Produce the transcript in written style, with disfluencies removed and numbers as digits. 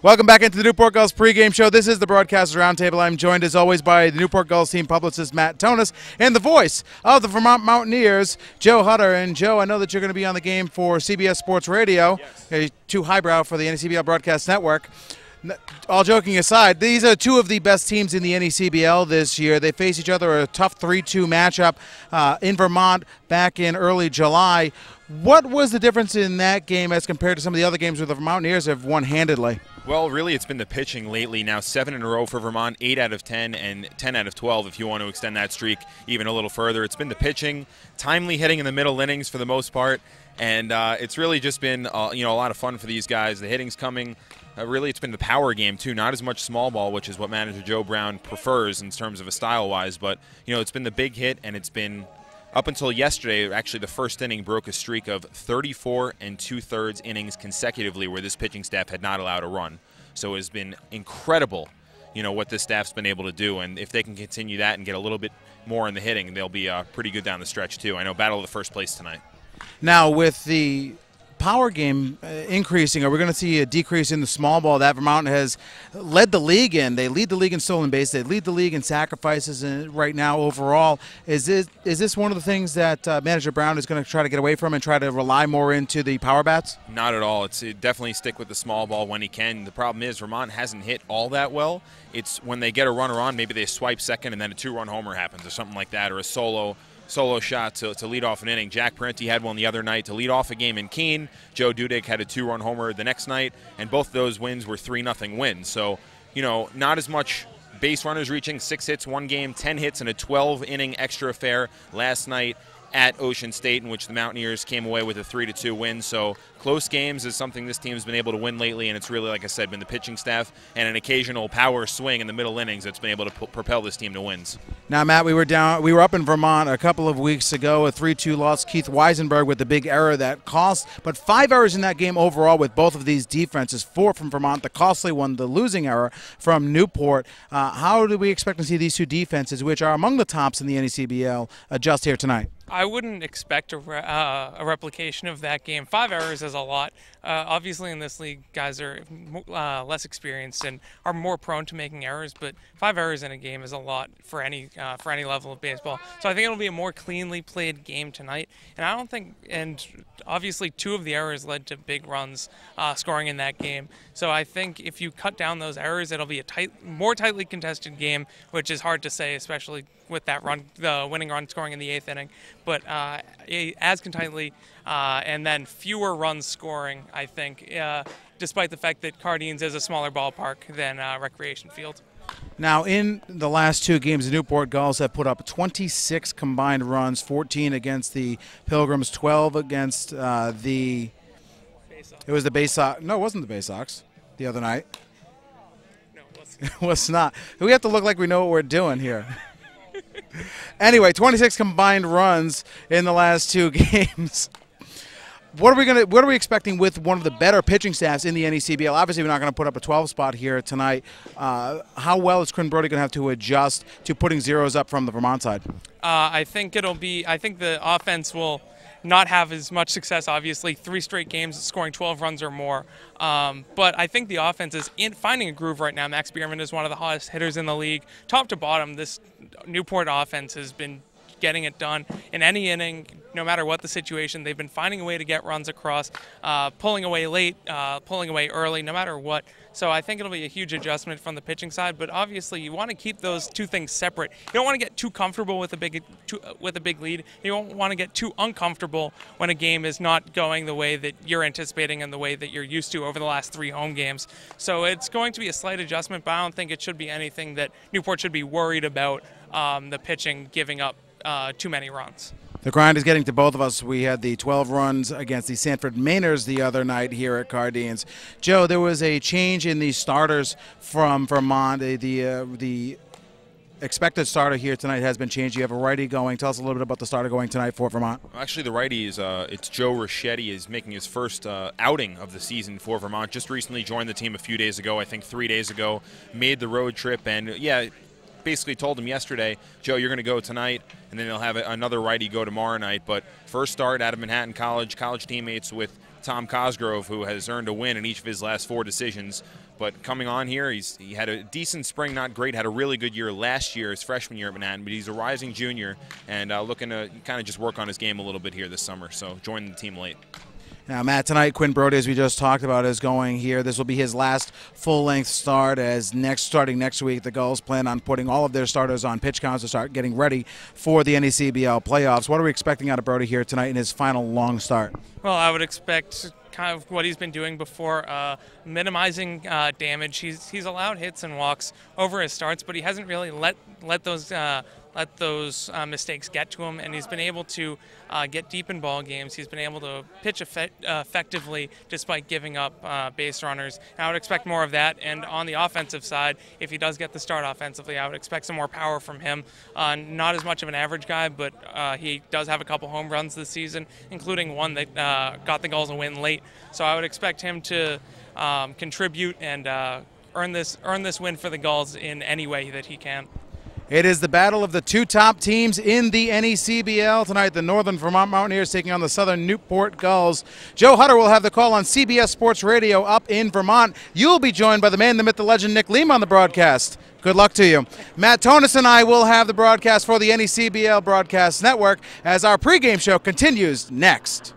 Welcome back into the Newport Gulls pregame show. This is the Broadcasters Roundtable. I'm joined, as always, by the Newport Gulls team publicist Matt Tonis and the voice of the Vermont Mountaineers, Joe Hutter. And, Joe, I know that you're going to be on the game for CBS Sports Radio, too highbrow for the NECBL Broadcast Network. All joking aside, these are two of the best teams in the NECBL this year. They face each other, a tough 3-2 matchup in Vermont back in early July. What was the difference in that game as compared to some of the other games where the Mountaineers have won handedly? Well, really, it's been the pitching lately. Now 7 in a row for Vermont, 8 out of 10, and 10 out of 12 if you want to extend that streak even a little further. It's been the pitching, timely hitting in the middle innings for the most part, and it's really just been a lot of fun for these guys. The hitting's coming. Really, it's been the power game, too, not as much small ball, which is what manager Joe Brown prefers in terms of a style-wise. But, it's been the big hit, and it's been, up until yesterday, actually the first inning broke a streak of 34 2/3 innings consecutively where this pitching staff had not allowed a run. So it has been incredible, what this staff's been able to do. And if they can continue that and get a little bit more in the hitting, they'll be pretty good down the stretch, too. I know battle of the first place tonight. Now, with the power game increasing, are we going to see a decrease in the small ball that Vermont has led the league in? They lead the league in stolen base. They lead the league in sacrifices right now overall. Is this one of the things that manager Brown is going to try to get away from and try to rely more into the power bats? Not at all. It's definitely stick with the small ball when he can. The problem is Vermont hasn't hit all that well. It's when they get a runner on, maybe they swipe second and then a 2-run homer happens or something like that, or a solo shot to lead off an inning. Jack Parenti had one the other night to lead off a game in Keene. Joe Dudek had a 2-run homer the next night, and both of those wins were 3-0 wins. So, not as much base runners reaching. 6 hits, 1 game, 10 hits, and a 12-inning extra affair last night at Ocean State, in which the Mountaineers came away with a 3-2 win. So close games is something this team's been able to win lately, and it's really, like I said, been the pitching staff and an occasional power swing in the middle innings that's been able to propel this team to wins. Now, Matt, we were up in Vermont a couple of weeks ago, a 3-2 loss. Keith Weisenberg with the big error that cost, but 5 errors in that game overall with both of these defenses. 4 from Vermont, the costly one, the losing error from Newport. How do we expect to see these two defenses, which are among the tops in the NECBL, adjust here tonight? I wouldn't expect a replication of that game. 5 errors is a lot. Obviously, in this league, guys are less experienced and are more prone to making errors. But 5 errors in a game is a lot for any level of baseball. So I think it'll be a more cleanly played game tonight. And I don't think, and obviously 2 of the errors led to big runs scoring in that game. So I think if you cut down those errors, it'll be a more tightly contested game, which is hard to say, especially with that run, the winning run scoring in the 8th inning. But as tightly and then fewer runs scoring, I think, despite the fact that Cardines is a smaller ballpark than Recreation Field. Now, in the last 2 games, the Newport Gulls have put up 26 combined runs, 14 against the Pilgrims, 12 against the It was the Bay Sox. No, it wasn't the Bay Sox the other night. No, it wasn't. It was not. We have to look like we know what we're doing here. Anyway, 26 combined runs in the last 2 games. What are we expecting with one of the better pitching staffs in the NECBL? Obviously, we're not going to put up a 12 spot here tonight. How well is Quinn Brody going to have to adjust to putting zeros up from the Vermont side? I think the offense will not have as much success, obviously. 3 straight games scoring 12 runs or more. But I think the offense is finding a groove right now. Max Bierman is one of the hottest hitters in the league. Top to bottom, this Newport offense has been getting it done in any inning, no matter what the situation. They've been finding a way to get runs across, pulling away late, pulling away early, no matter what. So I think it'll be a huge adjustment from the pitching side, but obviously you want to keep those 2 things separate. You don't want to get too comfortable with a big lead. You don't want to get too uncomfortable when a game is not going the way that you're anticipating and the way that you're used to over the last 3 home games. So it's going to be a slight adjustment, but I don't think it should be anything that Newport should be worried about the pitching giving up too many runs. The grind is getting to both of us. We had the 12 runs against the Sanford Mainers the other night here at Cardines. Joe, there was a change in the starters from Vermont. The expected starter here tonight has been changed. You have a righty going. Tell us a little bit about the starter going tonight for Vermont. Actually, the righty is it's Joe Ricchetti is making his first outing of the season for Vermont. Just recently joined the team a few days ago, I think 3 days ago, made the road trip, and basically told him yesterday, Joe, you're going to go tonight, and then they'll have another righty go tomorrow night. But first start out of Manhattan College teammates with Tom Cosgrove, who has earned a win in each of his last 4 decisions. But coming on here, he had a decent spring, not great, had a really good year last year, his freshman year at Manhattan, but he's a rising junior and looking to kind of just work on his game a little bit here this summer, so joining the team late. Now, Matt, tonight Quinn Brody, as we just talked about, is going here. This will be his last full-length start as starting next week, the Gulls plan on putting all of their starters on pitch counts to start getting ready for the NECBL playoffs. What are we expecting out of Brody here tonight in his final long start? Well, I would expect kind of what he's been doing before, minimizing damage. He's allowed hits and walks over his starts, but he hasn't really let those mistakes get to him, and he's been able to get deep in ball games. He's been able to pitch effectively despite giving up base runners. And I would expect more of that. And on the offensive side, if he does get the start offensively, I would expect some more power from him. Not as much of an average guy, but he does have a couple home runs this season, including one that got the Gulls a win late. So I would expect him to contribute and earn this win for the Gulls in any way that he can. It is the battle of the 2 top teams in the NECBL tonight. The Northern Vermont Mountaineers taking on the Southern Newport Gulls. Joe Hutter will have the call on CBS Sports Radio up in Vermont. You'll be joined by the man, the myth, the legend, Nick Lima on the broadcast. Good luck to you. Matt Tonis and I will have the broadcast for the NECBL Broadcast Network as our pregame show continues next.